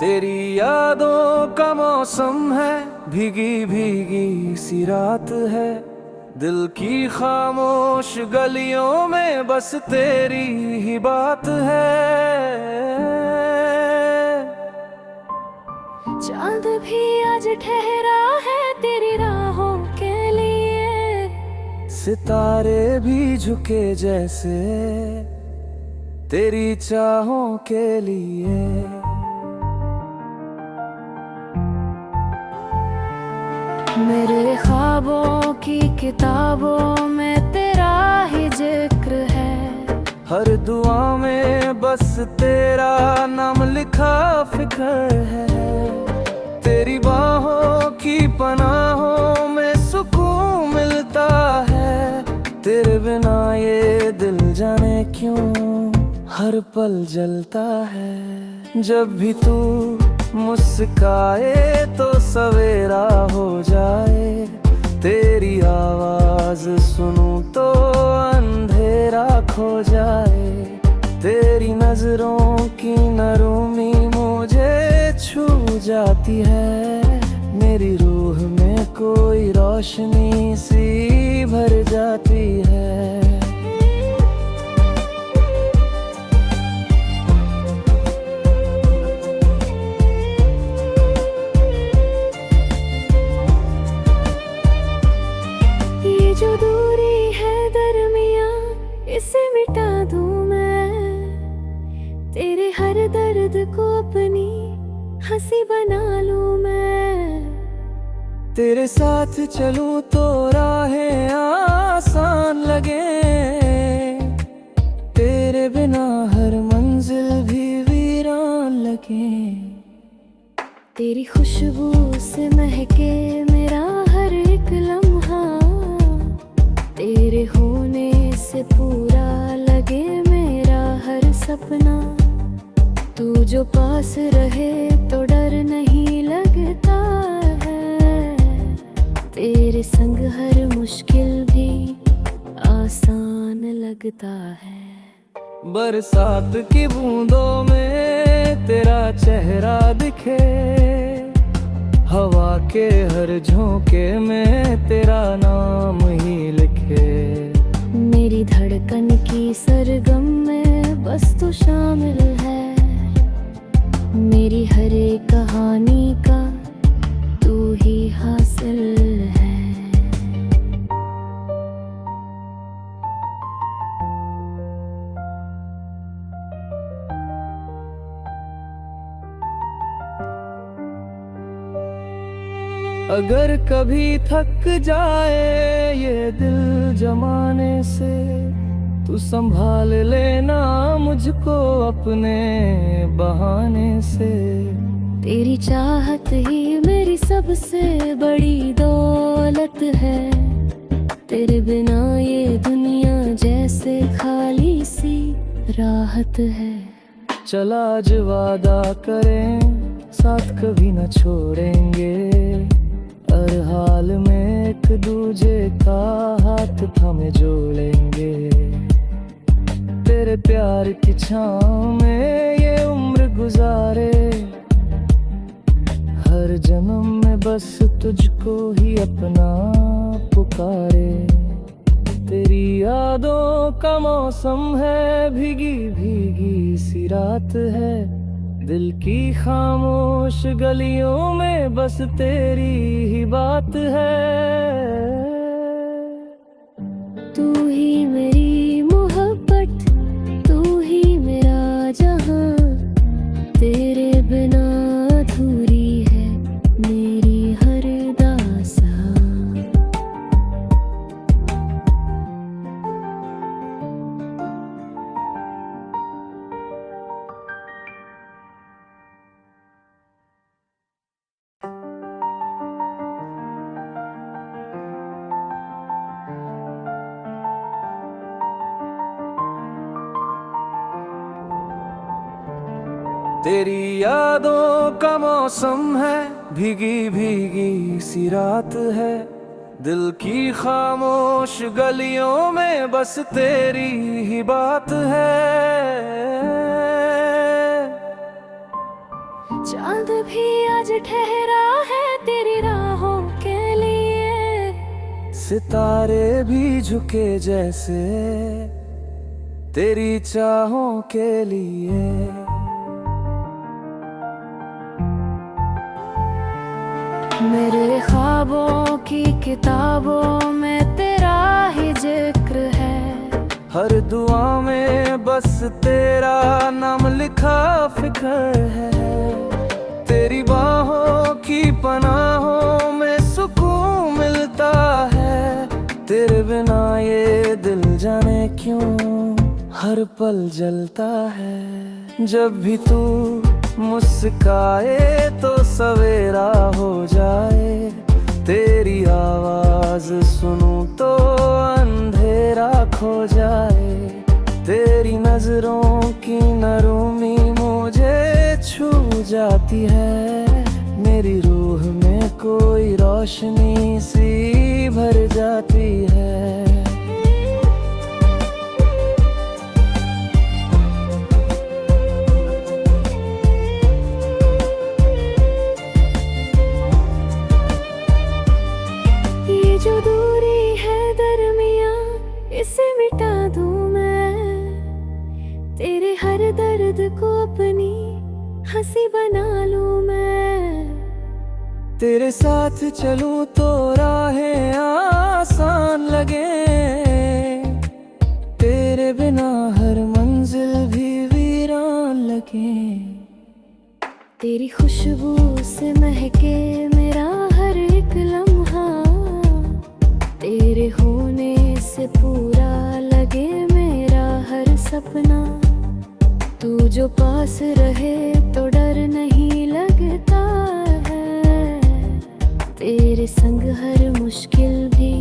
तेरी यादों का मौसम है, भीगी भीगी सी रात है। दिल की खामोश गलियों में बस तेरी ही बात है। चांद भी आज ठहरा है तेरी राहों के लिए। सितारे भी झुके जैसे तेरी चाहों के लिए। मेरे ख्वाबों की किताबों में तेरा ही जिक्र है। हर दुआ में बस तेरा नाम लिखा फिक्र है। तेरी बाहों की पनाहों में सुकून मिलता है। तेरे बिना ये दिल जाने क्यों हर पल जलता है। जब भी तू मुस्काए तो सवेरा हो जाए। तेरी आवाज सुनूं तो अंधेरा खो जाए। तेरी नजरों की नरूमी मुझे छू जाती है। मेरी रूह में कोई रोशनी सी भर जाती है। जो दूरी है दरमिया इसे मिटा दूं मैं। तेरे हर दर्द को अपनी हंसी बना लूं मैं। तेरे साथ चलूं तो राहें आसान लगे। तेरे बिना हर मंजिल भी वीरान लगे। तेरी खुशबू से महके मेरा हर एक लम्हा। तेरे होने से पूरा लगे मेरा हर सपना। तू जो पास रहे तो डर नहीं लगता है। तेरे संग हर मुश्किल भी आसान लगता है। बरसात की बूंदों में तेरा चेहरा दिखे। हवा के हर झोंके में तेरा नाम ही लिखे। मेरी धड़कन की सरगम में बस तू शामिल है। मेरी हर एक कहानी का तू ही हासिल है। अगर कभी थक जाए ये दिल जमाने से, तू संभाल लेना मुझको अपने बहाने से। तेरी चाहत ही मेरी सबसे बड़ी दौलत है। तेरे बिना ये दुनिया जैसे खाली सी राहत है। चला आज वादा करें साथ कभी न छोड़ेंगे। हर हाल में एक दूजे का हाथ थामे जोड़ेंगे। तेरे प्यार की छाँव में ये उम्र गुजारे। हर जन्म में बस तुझको ही अपना पुकारे। तेरी यादों का मौसम है, भीगी भीगी सी रात है। दिल की खामोश गलियों में बस तेरी ही बात है। तू ही मेरी मोहब्बत, तू ही मेरा जहां। तेरे बिना अधूरी है मेरी हर दास्तां। तेरी यादों का मौसम है, भीगी भीगी सी रात है। दिल की खामोश गलियों में बस तेरी ही बात है। चांद भी आज ठहरा है तेरी राहों के लिए, सितारे भी झुके जैसे तेरी चाहों के लिए। मेरे ख्वाबों की किताबों में तेरा ही जिक्र है, हर दुआ में बस तेरा नाम लिखा फिक्र है। तेरी बाहों की पनाहों में सुकून मिलता है, तेरे बिना ये दिल जाने क्यों हर पल जलता है। जब भी तू मुस्काए तो सवेरा हो जाए, तेरी आवाज सुनूं तो अंधेरा खो जाए। तेरी नजरों की नरूमी मुझे छू जाती है, मेरी रूह में कोई रोशनी सी भर जाती है। जो दूरी है दरमिया इसे मिटा दूं मैं, तेरे हर दर्द को अपनी हंसी बना लूं मैं। तेरे साथ चलूं तो राहें आसान लगे, तेरे बिना हर मंजिल भी वीरान लगे। तेरी खुशबू से महके मेरा हर एक लम्हा, तेरे होने से पूरा लगे मेरा हर सपना। तू जो पास रहे तो डर नहीं लगता है, तेरे संग हर मुश्किल भी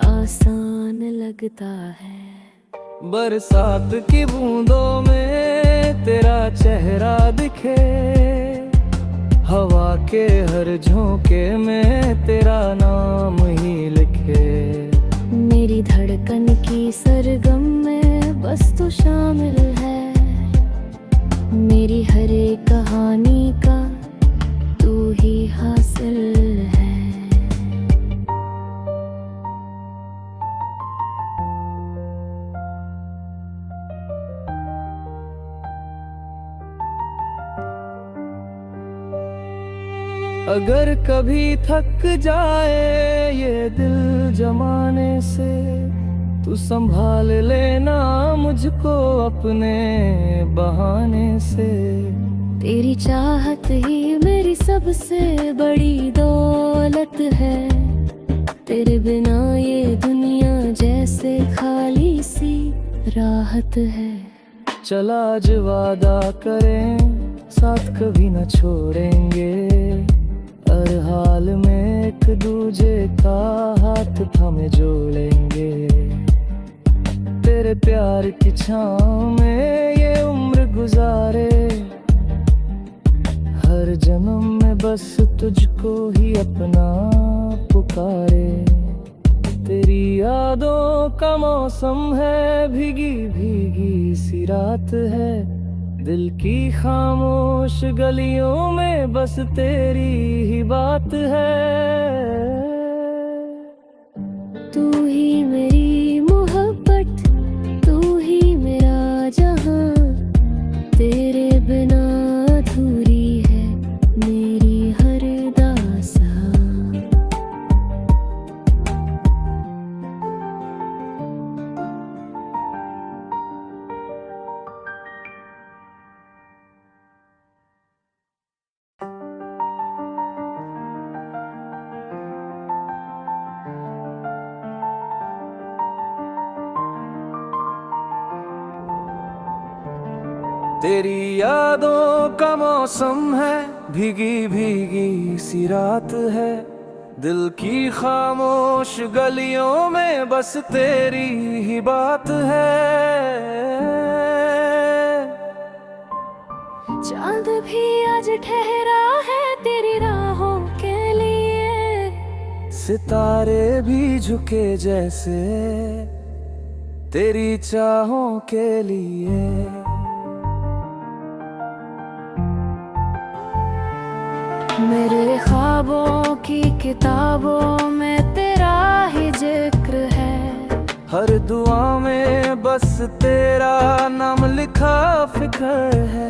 आसान लगता है। बरसात की बूंदों में तेरा चेहरा दिखे, हवा के हर झोंके में तेरा नाम ही लिखे। मेरी धड़कन की सरगम में बस तू शामिल है, मेरी हर एक कहानी का तू ही हासिल है। अगर कभी थक जाए ये दिल जमाने से, तू संभाल लेना मुझको अपने बहाने से। तेरी चाहत ही मेरी सबसे बड़ी दौलत है, तेरे बिना ये दुनिया जैसे खाली सी राहत है। चला आज वादा करें साथ कभी न छोड़ेंगे, हर हाल में एक दूजे का हाथ थामे जोड़ेंगे। तेरे प्यार की छाँव में ये उम्र गुजारे, हर जन्म में बस तुझको ही अपना पुकारे। तेरी यादों का मौसम है, भीगी भीगी सी रात है, दिल की खामोश गलियों में बस तेरी ही बात है। तू ही मेरी मोहब्बत, तू ही मेरा जहां, तेरे बिना अधूरी है मेरी हर दास्तां। तेरी यादों का मौसम है, भीगी भीगी सी रात है, दिल की खामोश गलियों में बस तेरी ही बात है। चांद भी आज ठहरा है तेरी राहों के लिए, सितारे भी झुके जैसे तेरी चाहों के लिए। ख्वाबों की किताबों में तेरा ही जिक्र है। हर दुआ में बस तेरा नाम लिखा फिक्र है।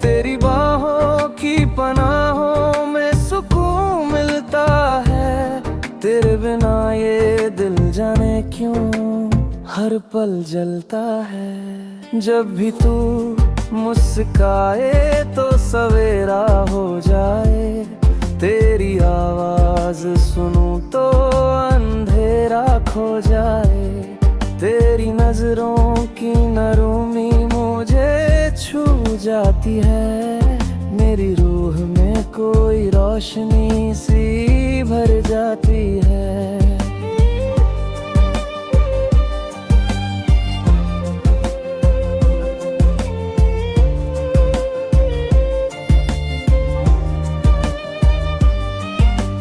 तेरी बाहों की पनाहों में सुकून मिलता है। तेरे बिना ये दिल जाने क्यों हर पल जलता है। जब भी तू मुस्काए तो सवेरा हो जाए। तेरी आवाज सुनूं तो अंधेरा खो जाए। तेरी नजरों की नरूमी मुझे छू जाती है। मेरी रूह में कोई रोशनी सी भर जाती है।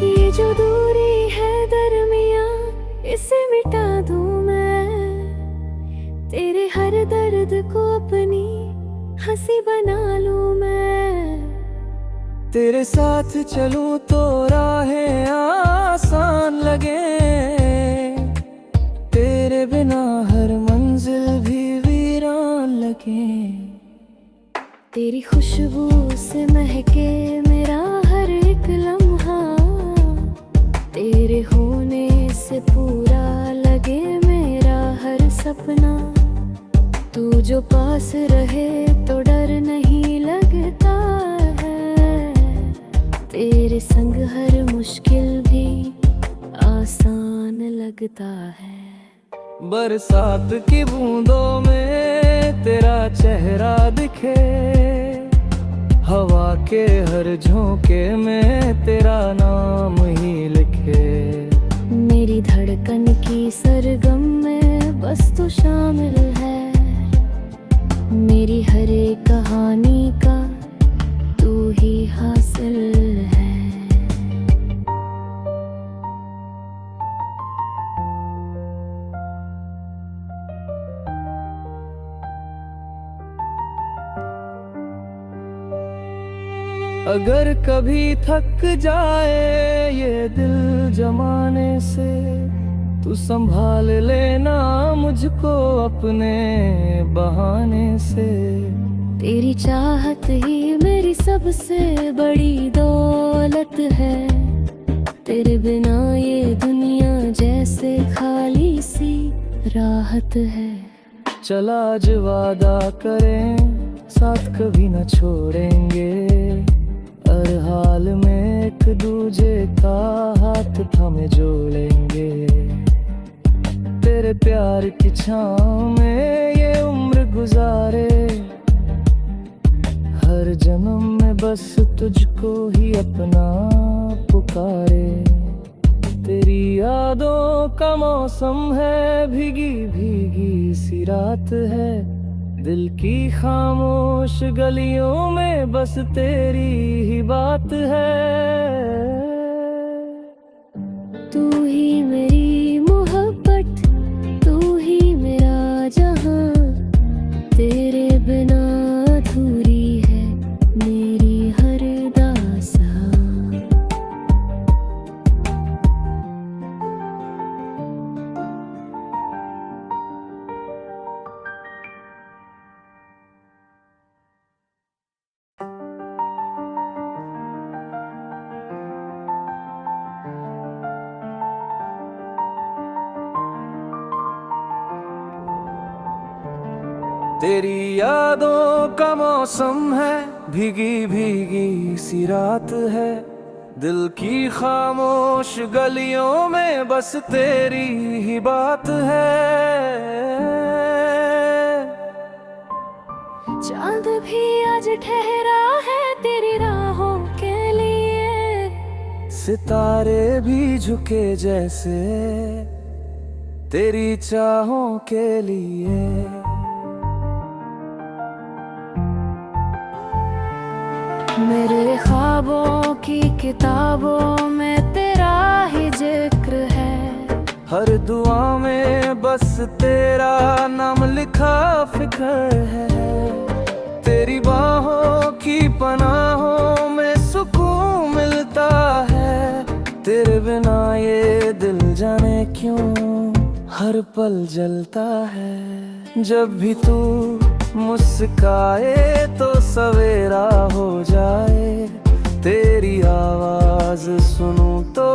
ये जो दूरी है दरमियाँ इसे मिटा दूं मैं। तेरे हर दर्द को अपनी हंसी बना लूं मैं। तेरे साथ चलूं तो राहें आसान लगे। तेरे बिना हर मंजिल भी वीरान लगे। तेरी खुशबू से महके मेरा हर एक लम्हा। तेरे होने से पूरा लगे मेरा हर सपना। तू जो पास रहे तो डर नहीं लगता है। तेरे संग हर मुश्किल भी आसान लगता है। बरसात की बूंदों में तेरा चेहरा दिखे। हवा के हर झोंके में तेरा नाम ही लिखे। मेरी धड़कन की सरगम में बस तू शामिल है। मेरी हर एक कहानी का तू ही हासिल है। अगर कभी थक जाए ये दिल जमाने से तू संभाल लेना मुझको अपने बहाने से। तेरी चाहत ही मेरी सबसे बड़ी दौलत है। तेरे बिना ये दुनिया जैसे खाली सी राहत है। चला आज वादा करें साथ कभी न छोड़ेंगे। हर हाल में एक दूजे का हाथ थामे जोड़ेंगे। तेरे प्यार की छाँव में ये उम्र गुजारे। हर जन्म में बस तुझको ही अपना पुकारे। तेरी यादों का मौसम है भीगी भीगी सी रात है। दिल की खामोश गलियों में बस तेरी ही बात है। तू ही मेरी मोहब्बत तू ही मेरा जहां। तेरे बिना अधूरी है मेरी हर दास्तां। तेरी यादों का मौसम है भीगी भीगी सी रात है। दिल की खामोश गलियों में बस तेरी ही बात है। चांद भी आज ठहरा है तेरी राहों के लिए। सितारे भी झुके जैसे तेरी चाहों के लिए। मेरे ख्वाबों की किताबों में तेरा ही जिक्र है। हर दुआ में बस तेरा नाम लिखा फिक्र है। तेरी बाहों की पनाहों में सुकून मिलता तेरे बिना ये दिल जाने क्यों हर पल जलता है। जब भी तू मुस्काए तो सवेरा हो जाए, तेरी आवाज सुनूं तो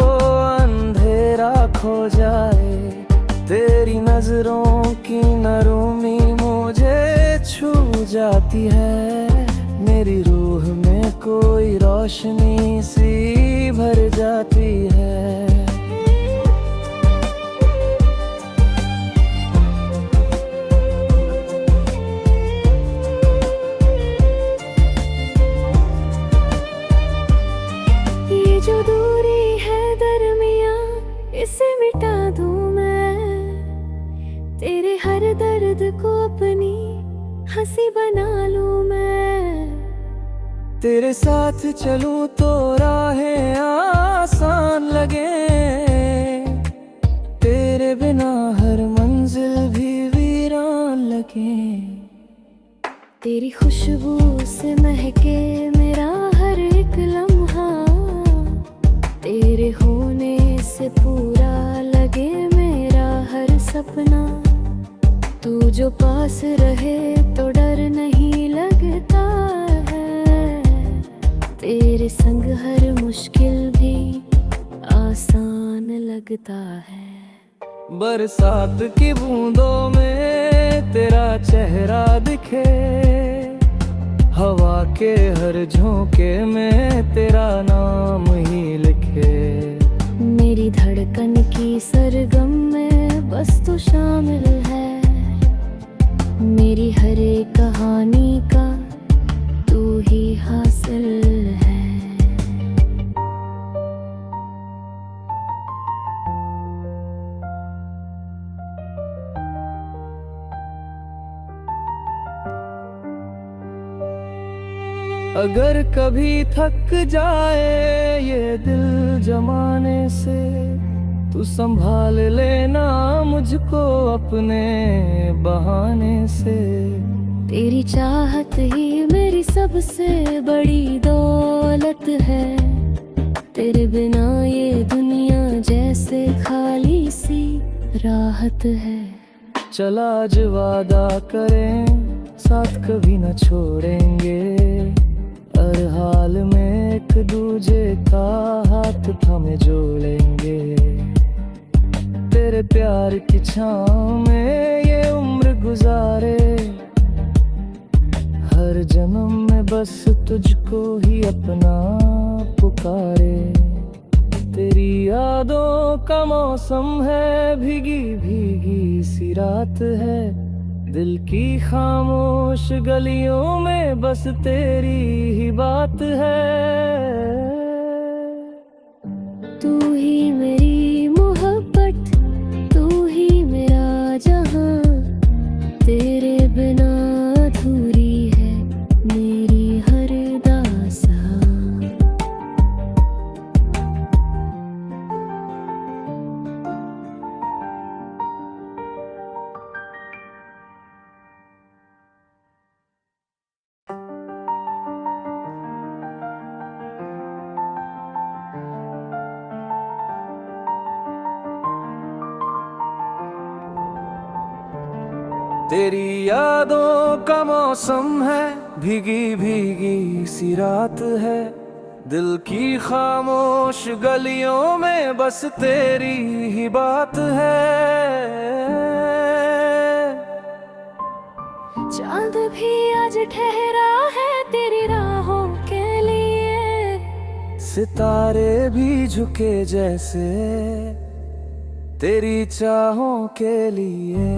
अंधेरा खो जाए। तेरी नजरों की नरूमी मुझे छू जाती है, मेरी रूह में कोई रोशनी सी भर जाती है। ये जो दूरी है दरमियाँ, इसे मिटा दूं मैं, तेरे हर दर्द को अपनी हंसी बना लूं मैं। तेरे साथ चलूं तो राहें आसान लगे, तेरे बिना हर मंजिल भी वीरान लगे। तेरी खुशबू से महके मेरा हर एक लम्हा, तेरे होने से पूरा लगे मेरा हर सपना। तू जो पास रहे तो डर नहीं लगता है, तेरे संग हर मुश्किल भी आसान लगता है। बरसात की बूंदों में तेरा चेहरा दिखे, हवा के हर झोंके में तेरा नाम ही लिखे। मेरी धड़कन की सरगम में बस तू शामिल है, मेरी हर एक कहानी का तू ही हासिल है। अगर कभी थक जाए ये दिल जमाने से, तू संभाल लेना मुझको अपने बहाने से। तेरी चाहत ही मेरी सबसे बड़ी दौलत है, तेरे बिना ये दुनिया जैसे खाली सी राहत है। चल आज वादा करें साथ कभी न छोड़ेंगे, हर हाल में एक दूजे का हाथ थामे जोड़ेंगे। तेरे प्यार की छाँव में ये उम्र गुजारे, हर जन्म में बस तुझको ही अपना पुकारे। तेरी यादों का मौसम है, भीगी भीगी सी रात है, दिल की खामोश गलियों में बस तेरी ही बात है। तू ही मेरी मोहब्बत, तू ही मेरा जहां, तेरे बिना अधूरी है मेरी हर दास्तां। तेरी यादों का मौसम है, भीगी भीगी सी रात है, दिल की खामोश गलियों में बस तेरी ही बात है। चांद भी आज ठहरा है तेरी राहों के लिए, सितारे भी झुके जैसे तेरी चाहों के लिए।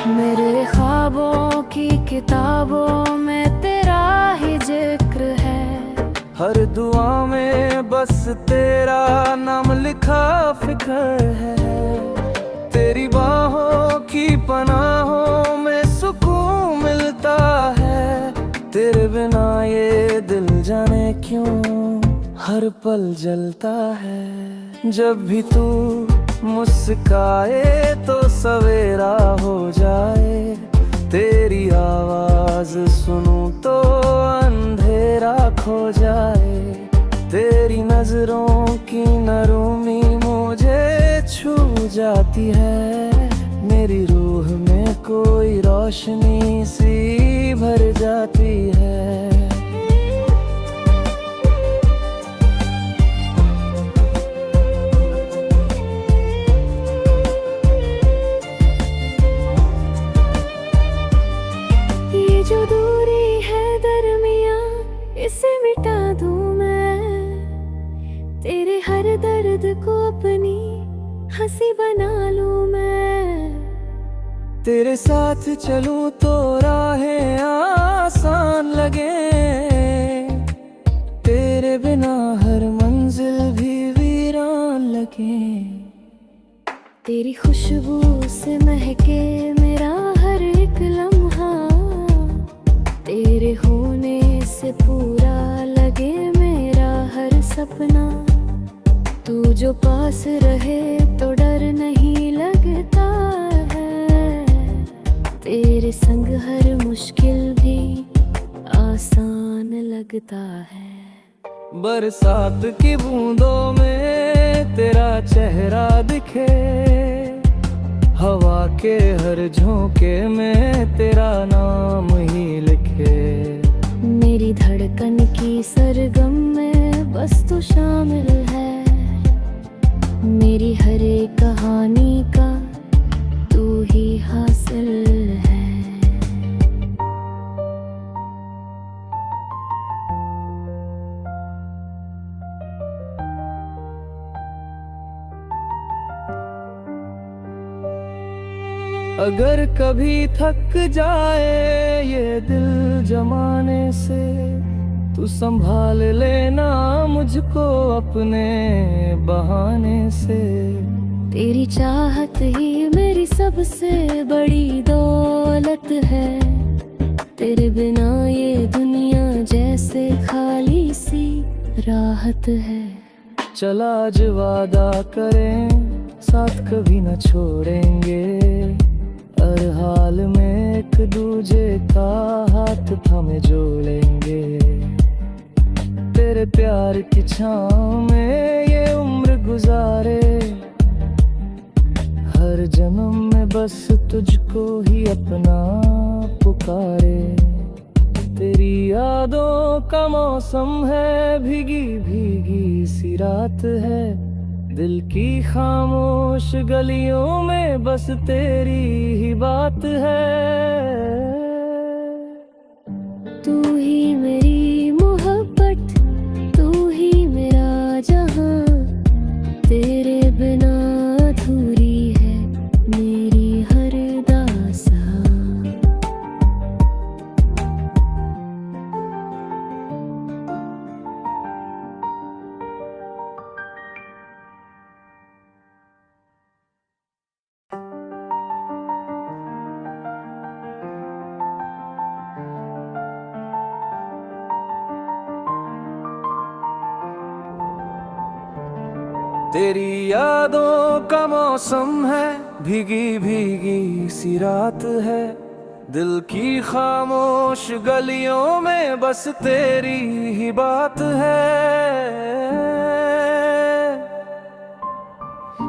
मेरे ख्वाबों की किताबों में तेरा ही जिक्र है, हर दुआ में बस तेरा नाम लिखा फिक्र है। तेरी बाहों की पनाहों में सुकून मिलता है, तेरे बिना ये दिल जाने क्यों हर पल जलता है। जब भी तू मुस्काए तो सवेरा हो जाए, तेरी आवाज सुनूं तो अंधेरा खो जाए। तेरी नजरों की नरूमी मुझे छू जाती है। मेरी रूह में कोई रोशनी सी भर जाती है। ये जो दूरी है दरमियाँ, इसे मिटा दूं मैं। तेरे हर दर्द को अपनी हंसी बना लूं मैं। तेरे साथ चलूं तो राहें आसान लगे। तेरे बिना हर मंजिल भी वीरान लगे। तेरी खुशबू से महके मेरा हर एक लम्हा। तेरे होने से पूरा लगे मेरा हर सपना। तू जो पास रहे तो डर नहीं लगता है। तेरे संग हर मुश्किल भी आसान लगता है। बरसात की बूंदों में तेरा चेहरा दिखे। हवा के हर झोंके में तेरा नाम ही लिखे। मेरी धड़कन की सरगम में बस तू शामिल है। मेरी हर एक कहानी का तू ही हासिल है। अगर कभी थक जाए ये दिल जमाने से, तू संभाल लेना मुझको अपने बहाने से। तेरी चाहत ही मेरी सबसे बड़ी दौलत है। तेरे बिना ये दुनिया जैसे खाली सी राहत है। चला आज वादा करें साथ कभी न छोड़ेंगे। हर हाल में एक दूजे का हाथ थामे जोड़ेंगे। तेरे प्यार की छाँव में ये उम्र गुजारे। हर जन्म में बस तुझको ही अपना पुकारे। तेरी यादों का मौसम है, भीगी भीगी सी रात है। दिल की खामोश गलियों में बस तेरी ही बात है। तू ही मेरी मोहब्बत, तू ही मेरा जहां। तेरे बिना अधूरी है मेरी हर दास्तां। तेरी यादों का मौसम है, भीगी भीगी सी रात है। दिल की खामोश गलियों में बस तेरी ही बात है।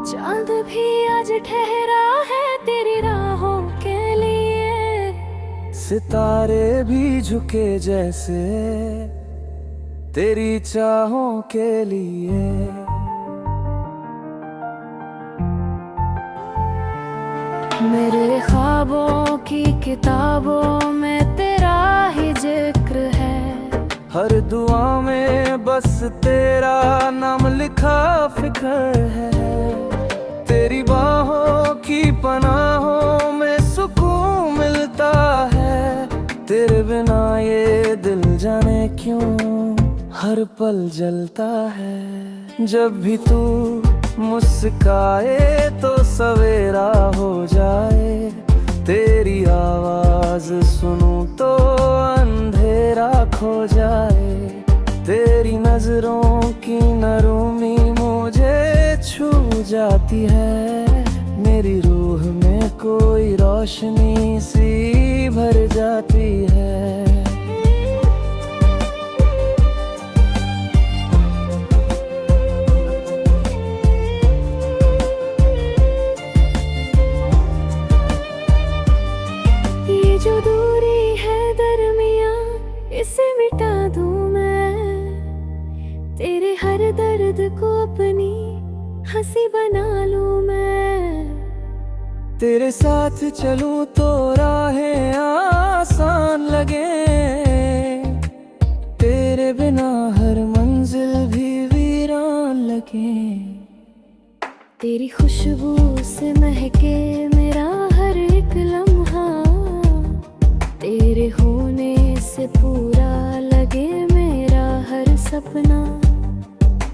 चांद भी आज ठहरा है तेरी राहों के लिए। सितारे भी झुके जैसे तेरी चाहों के लिए। मेरे ख्वाबों की किताबों में तेरा ही जिक्र है। हर दुआ में बस तेरा नाम लिखा फिक्र है। तेरी बाहों की पनाहों में सुकून मिलता है। तेरे बिना ये दिल जाने क्यों हर पल जलता है। जब भी तू मुस्काए तो सवेरा हो जाए। तेरी आवाज सुनूं तो अंधेरा खो जाए। तेरी नजरों की नरूमी मुझे छू जाती है। मेरी रूह में कोई रोशनी सी भर जाती है। हर दर्द को अपनी हंसी बना लूं मैं। तेरे साथ चलूं तो राहें आसान लगे, तेरे बिना हर मंजिल भी वीरान लगे। तेरी खुशबू से महके मेरा हर एक लम्हा, तेरे होने से पूरा लगे मेरा हर सपना।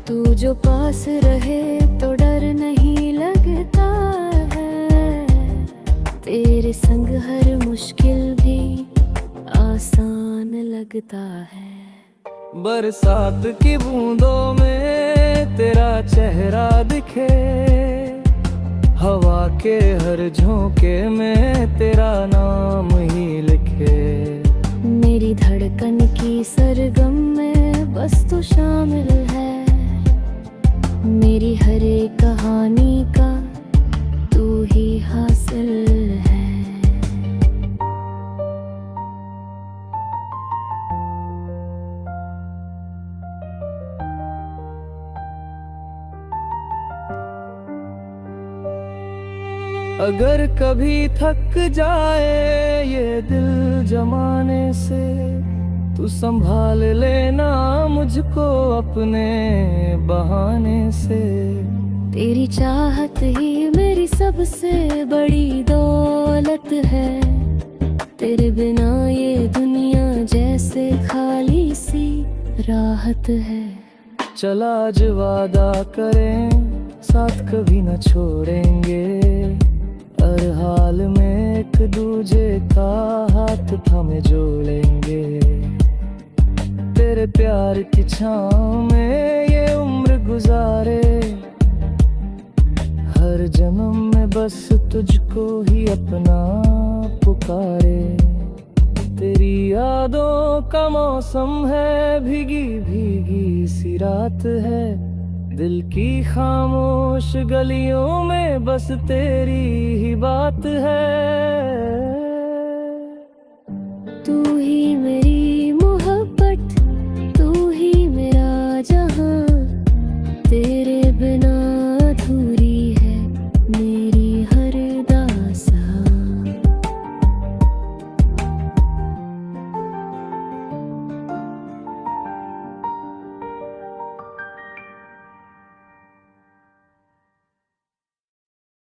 तू जो पास रहे तो डर नहीं लगता है, तेरे संग हर मुश्किल भी आसान लगता है। बरसात की बूंदों में तेरा चेहरा दिखे, हवा के हर झोंके में तेरा नाम ही लिखे। मेरी धड़कन की सरगम में बस तू शामिल है, मेरी हर एक कहानी का तू ही हासिल है। अगर कभी थक जाए ये दिल जमाने से, तू संभाल लेना मुझको अपने बहाने से। तेरी चाहत ही मेरी सबसे बड़ी दौलत है, तेरे बिना ये दुनिया जैसे खाली सी राहत है। चला आज वादा करें साथ कभी न छोड़ेंगे, हर हाल में एक दूजे का हाथ थामे जोड़ेंगे। तेरे प्यार की छाँव में ये उम्र गुजारे, हर जन्म में बस तुझको ही अपना पुकारे। तेरी यादों का मौसम है, भीगी भीगी सी रात है, दिल की खामोश गलियों में बस तेरी ही बात है। तू ही मेरी